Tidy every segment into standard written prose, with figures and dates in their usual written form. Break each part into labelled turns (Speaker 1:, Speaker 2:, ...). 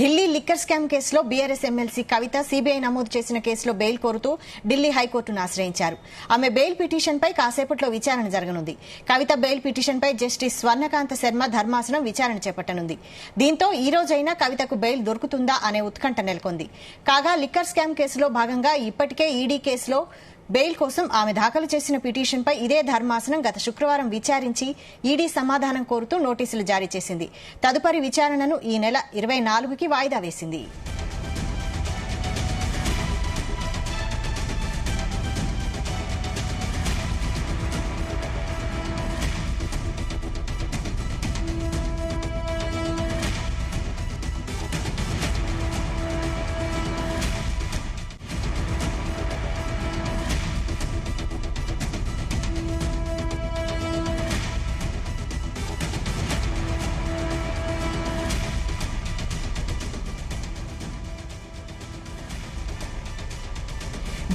Speaker 1: Delhi liquor scam కేసులో BRS MLC కవిత CBI నమోదు చేసిన కేసులో బెయిల్ కోరుతూ ఢిల్లీ హైకోర్టును ఆశ్రయించారు. ఆమె బెయిల్ పిటిషన్పై కాసేపట్లో విచారణ జరగనుంది. కవిత బెయిల్ పిటిషన్పై జస్టిస్ స్వర్ణకాంత శర్మ ధర్మాసనం విచారణ చేపట్టనుంది. దీంతో ఈ రోజైనా కవితకు బెయిల్ దొరుకుతుందా అనే ఉత్కంఠ నెలకొంది. కాగా లిక్కర్ స్కామ్ కేసులో భాగంగా ఇప్పటికే ఈడీ కేసులో బెయిల్ కోసం ఆమె దాఖలు చేసిన పిటిషన్పై ఇదే ధర్మాసనం గత శుక్రవారం విచారించి ఈడీ సమాధానం కోరుతూ నోటీసులు జారీ చేసింది. తదుపరి విచారణను ఈ నెల 24కి వాయిదా వేసింది.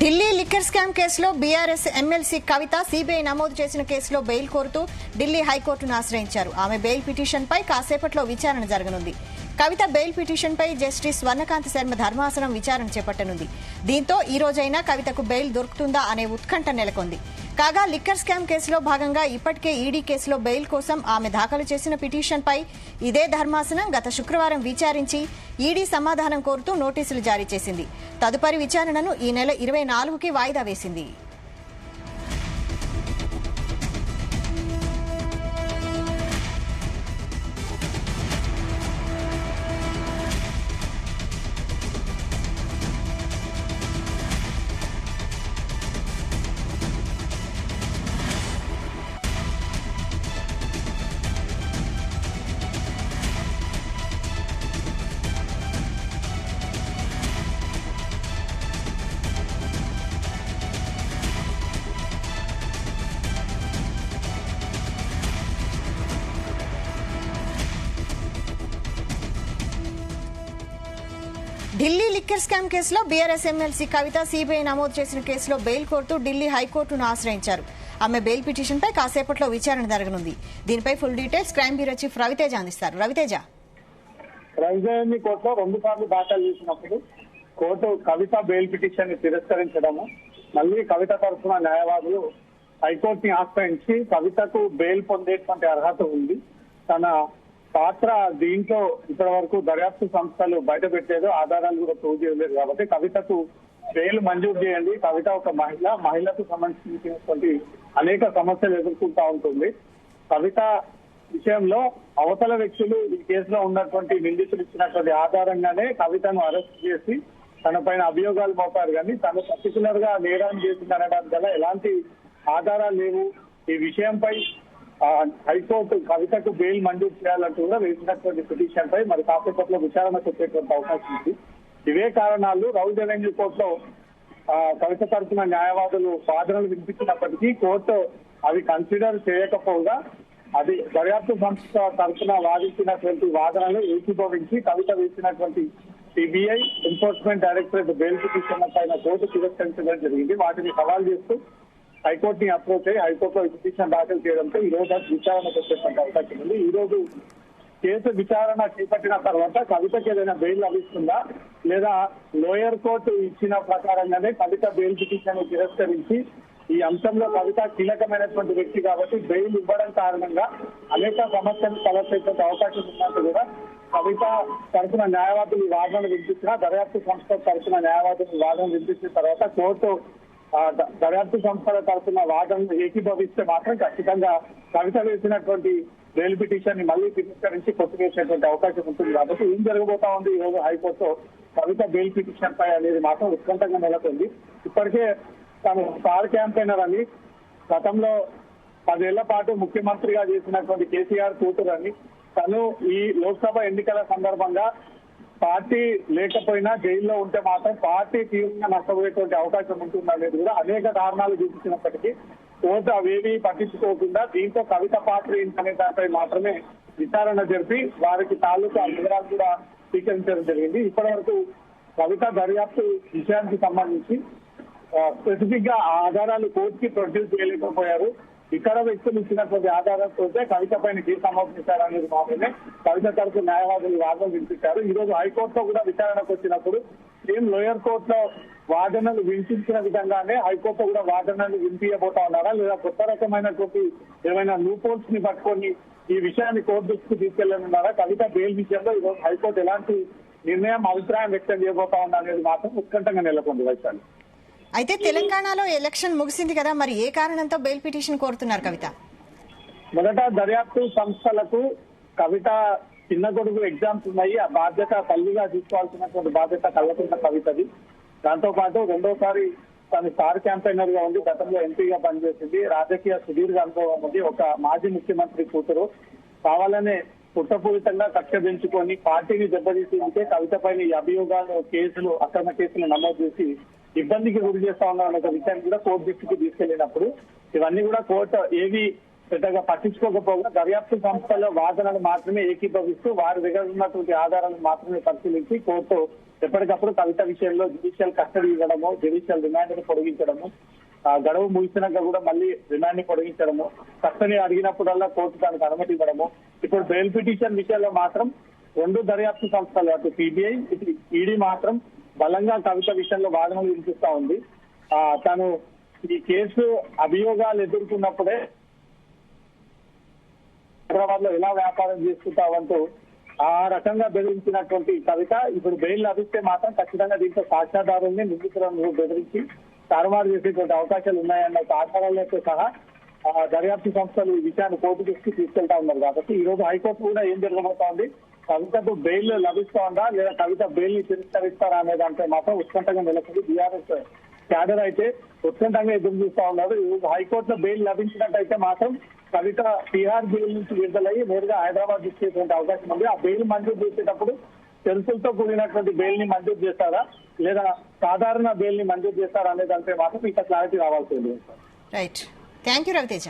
Speaker 1: ఢిల్లీ లిక్కర్ స్కామ్ కేసులో బీఆర్ఎస్ ఎమ్మెల్సీ కవిత సీబీఐ నమోదు చేసిన కేసులో బెయిల్ కోరుతూ ఢిల్లీ హైకోర్టును ఆశ్రయించారు. ఆమె బెయిల్ పిటిషన్పై కాసేపట్లో విచారణ జరగనుంది. కవిత బెయిల్ పిటిషన్పై జస్టిస్ స్వర్ణకాంత శర్మ ధర్మాసనం విచారణ చేపట్టనుంది. దీంతో ఈ రోజైనా కవితకు బెయిల్ దొరుకుతుందా అనే ఉత్కంఠ నెలకొంది. కాగా లిక్కర్ స్కామ్ కేసులో భాగంగా ఇప్పటికే ఈడీ కేసులో బెయిల్ కోసం ఆమె దాఖలు చేసిన పిటిషన్పై ఇదే ధర్మాసనం గత శుక్రవారం విచారించి ఈడీ సమాధానం కోరుతూ నోటీసులు జారీ చేసింది. తదుపరి విచారణను ఈ నెల 24కి వాయిదా వేసింది. ఢిల్లీ లిక్కర్ స్కామ్ కేసులో బీఆర్ఎస్ ఎమ్మెల్సీ కవిత సీబీఐ నమోదు చేసిన కేసులో బెయిల్ కోరుతూ ఢిల్లీ హైకోర్టును ఆశ్రయించారు. ఆమె బెయిల్ పిటిషన్పై కాసేపట్లో విచారణ జరగనుంది. దీనిపై full details crime bureau chief Raviteja అందిస్తారు. రవితేజ,
Speaker 2: రంజాన్ని కోర్టులో 2 సార్లు దాఖలు చేసినప్పుడు కోర్టు కవిత బెయిల్ పిటిషన్ ని తిరస్కరించడము, మళ్లీ కవిత తరఫున న్యాయవాదులు హైకోర్టుని ఆశ్రయించి కవితకు బెయిల్ పొందేటువంటి అర్హత ఉంది, తన పాత్ర దీంట్లో ఇప్పటి వరకు దర్యాప్తు సంస్థలు బయట పెట్టలేదు, ఆధారాలు కూడా ప్రూవ్ చేయలేదు కాబట్టి కవితకు బెయిల్ మంజూరు చేయండి. కవిత ఒక మహిళకు సంబంధించినటువంటి అనేక సమస్యలు ఎదుర్కొంటా ఉంటుంది. కవిత విషయంలో అవతల వ్యక్తులు ఈ కేసులో ఉన్నటువంటి నిందితులు ఇచ్చినటువంటి ఆధారంగానే కవితను అరెస్ట్ చేసి తన పైన అభియోగాలు మోపారు, కానీ తను పర్టికులర్ గా నేరాన్ని చేసింది అనడానికి గల ఎలాంటి ఆధారాలు లేవు. ఈ విషయంపై హైకోర్టు కవితకు బెయిల్ మంజూరు చేయాలంటూ కూడా వేసినటువంటి పిటిషన్ పై మరి కాసేపట్లో విచారణ చెప్పేటువంటి అవకాశం ఉంది. ఇవే కారణాలు రౌజ్ అవెన్యూ కోర్టులో కవిత తరఫున న్యాయవాదులు వాదనలు వినిపించినప్పటికీ కోర్టు అవి కన్సిడర్ చేయకపోగా అది దర్యాప్తు సంస్థ తరఫున వాదించినటువంటి వాదనలు ఏకీభవించి కవిత వేసినటువంటి CBI enforcement directorate bail petition పైన కోర్టు తిరస్కరించడం జరిగింది. వాటిని సవాల్ చేస్తూ హైకోర్టు ని అప్రోచ్ అయ్యి హైకోర్టులో పిటిషన్ దాఖలు చేయడంతో ఈ రోజు విచారణ చేసేటువంటి అవకాశం ఉంది. ఈ రోజు కేసు విచారణ చేపట్టిన తర్వాత కవితకి ఏదైనా బెయిల్ లభిస్తుందా లేదా లోయర్ కోర్టు ఇచ్చిన ప్రకారంగానే కవిత బెయిల్ పిటిషన్ తిరస్కరించి ఈ అంశంలో కవిత కీలకమైనటువంటి వ్యక్తి కాబట్టి బెయిల్ ఇవ్వడం కారణంగా అనేక సమస్యలు తలెత్తేటువంటి అవకాశం ఉన్నట్టు కూడా కవిత తరఫున న్యాయవాదులు వాదనలు వినిపించిన దర్యాప్తు సంస్థ తరఫున న్యాయవాదులు వాదనలు వినిపించిన తర్వాత కోర్టు దర్యాప్తు సంస్థల తరఫున వాదనలు ఏకీభవిస్తే మాత్రం ఖచ్చితంగా కవిత వేసినటువంటి బెయిల్ పిటిషన్ ని మళ్లీ తిరస్కరించి కొట్టువేసేటువంటి అవకాశం ఉంటుంది. కాబట్టి ఏం జరగబోతా ఉంది ఈ రోజు హైకోర్టులో కవిత బెయిల్ పిటిషన్ పై అనేది మాత్రం ఉత్కంఠంగా నెలకొంది. ఇప్పటికే తాను స్టార్ క్యాంపెయినర్ అని, గతంలో 10 ఏళ్ల పాటు ముఖ్యమంత్రిగా చేసినటువంటి కేసీఆర్ కూతురు అని, తను ఈ లోక్సభ ఎన్నికల సందర్భంగా పార్టీ లేకపోయినా జైల్లో ఉంటే మాత్రం పార్టీ తీవ్రంగా నష్టపోయేటువంటి అవకాశం ఉంటుందా లేదు కూడా అనేక కారణాలు చూపించినప్పటికీ కోర్టు అవేవి పట్టించుకోకుండా దీంతో కవిత పాత్ర ఏంటనే దానిపై మాత్రమే విచారణ జరిపి వారికి తాలూకా వివరాలు కూడా స్వీకరించడం జరిగింది. ఇప్పటి వరకు కవిత దర్యాప్తు విషయానికి సంబంధించి స్పెసిఫిక్ గా ఆధారాలు కోర్టుకి ప్రొడ్యూస్ చేయలేకపోయారు. ఇతర వ్యక్తులు ఇచ్చినటువంటి ఆధారంతో కవిత పైన కేసు నమోదు చేశారనేది మాత్రమే కవిత తరపు న్యాయవాదులు వాదనలు వినిపించారు. ఈ రోజు హైకోర్టులో కూడా విచారణకు వచ్చినప్పుడు సేమ్ లోయర్ కోర్టులో వాదనలు వినిపించిన విధంగానే హైకోర్టులో కూడా వాదనలు వినిపించబోతా ఉన్నారా, లేదా కొత్త రకమైనటువంటి ఏమైనా లూపోల్స్ ని పట్టుకొని ఈ విషయాన్ని కోర్టు దృష్టికి తీసుకెళ్లనున్నారా? కవిత బెయిల్ విషయంలో ఈ రోజు హైకోర్టు ఎలాంటి నిర్ణయం అభిప్రాయం వ్యక్తం చేయబోతా ఉందా అనేది మాత్రం ఉత్కంఠంగా నెలకొంది. వైశాలి,
Speaker 1: అయితే తెలంగాణలో ఎలక్షన్ ముగిసింది కదా, మరి ఏ కారణంతో బెయిల్ పిటిషన్ కోరుతున్నారు కవిత?
Speaker 2: మొదట దర్యాప్తు సంస్థలకు కవిత చిన్న కొడుకు ఎగ్జామ్స్ ఉన్నాయి, ఆ బాధ్యత తల్లిగా తీసుకోవాల్సినటువంటి బాధ్యత కల్వకుంట కవితది. దాంతో పాటు రెండోసారి తను స్టార్ క్యాంపెయినర్ గా ఉంది, గతంలో ఎంపీగా పనిచేసింది, రాజకీయ సుదీర్ఘ అనుభవం ఉంది, ఒక మాజీ ముఖ్యమంత్రి కూతురు. కావాలనే కుట్రపూరితంగా కక్ష పెంచుకొని పార్టీని దెబ్బతీసేందుకే కవిత పైన ఈ అభియోగాలు, కేసులు, అక్రమ కేసులు నమోదు చేసి ఇబ్బందికి గురి చేస్తా ఉన్నారన్న ఒక విషయాన్ని కూడా కోర్టు దృష్టికి తీసుకెళ్లినప్పుడు ఇవన్నీ కూడా కోర్టు ఏవి పెద్దగా పట్టించుకోకపోగా దర్యాప్తు సంస్థల వాదనలు మాత్రమే ఏకీభవిస్తూ వారి దగ్గర ఉన్నటువంటి ఆధారాలను మాత్రమే పరిశీలించి కోర్టు ఎప్పటికప్పుడు కవిత విషయంలో జ్యుడిషియల్ కస్టడీ ఇవ్వడము, జ్యుడిషియల్ రిమాండ్ ని పొడిగించడము, గడువు ముగిసినాక కూడా మళ్ళీ రిమాండ్ ని పొడిగించడము, కస్టడీ అడిగినప్పుడల్లా కోర్టు దానికి అనుమతి ఇవ్వడము. ఇప్పుడు బెయిల్ పిటిషన్ విషయంలో మాత్రం రెండు దర్యాప్తు సంస్థలు అటు సిబిఐ ఇటు ఈడీ మాత్రం బలంగా కవిత విషయంలో వాదనలు వినిపిస్తా ఉంది. తను ఈ కేసు అభియోగాలు ఎదుర్కొన్నప్పుడే హైదరాబాద్ లో ఎలా వ్యాపారం చేసుకుంటావంటూ ఆ రకంగా బెదిరించినటువంటి కవిత ఇప్పుడు బెయిల్ లభిస్తే మాత్రం ఖచ్చితంగా దీంట్లో సాక్ష్యాధారుల్ని నిందితులను బెదిరించి తారుమారు చేసేటువంటి అవకాశాలు ఉన్నాయన్న ఆధారాలతో సహా దర్యాప్తు సంస్థలు ఈ విషయాన్ని కోర్టు దృష్టికి తీసుకెళ్తా ఉన్నారు. కాబట్టి ఈ రోజు హైకోర్టు కూడా ఏం జరగబోతా ఉంది, కవితకు బెయిల్ లభిస్తా ఉందా లేదా కవిత బెయిల్ ని తిరస్కరిస్తారా అనే దాంట్లో మాత్రం ఉత్కంఠంగా నెలకొంది. బీఆర్ఎస్ క్యాడర్ అయితే ఉత్కంఠంగా ఎదురు చూస్తా ఉన్నారు. ఈ రోజు హైకోర్టులో బెయిల్ లభించినట్టయితే మాత్రం కవిత తిహార్ జైలు నుంచి విడుదలయ్యి నేరుగా హైదరాబాద్ ఇచ్చేటువంటి అవకాశం ఉంది. ఆ బెయిల్ మంజూరు చేసేటప్పుడు షరతులతో కూడినటువంటి బెయిల్ ని మంజూరు చేస్తారా లేదా సాధారణ బెయిల్ ని మంజూరు చేస్తారా అనే దానిపై మాత్రం ఇంకా క్లారిటీ రావాల్సి ఉంది.
Speaker 1: Right, thank you Raviteja.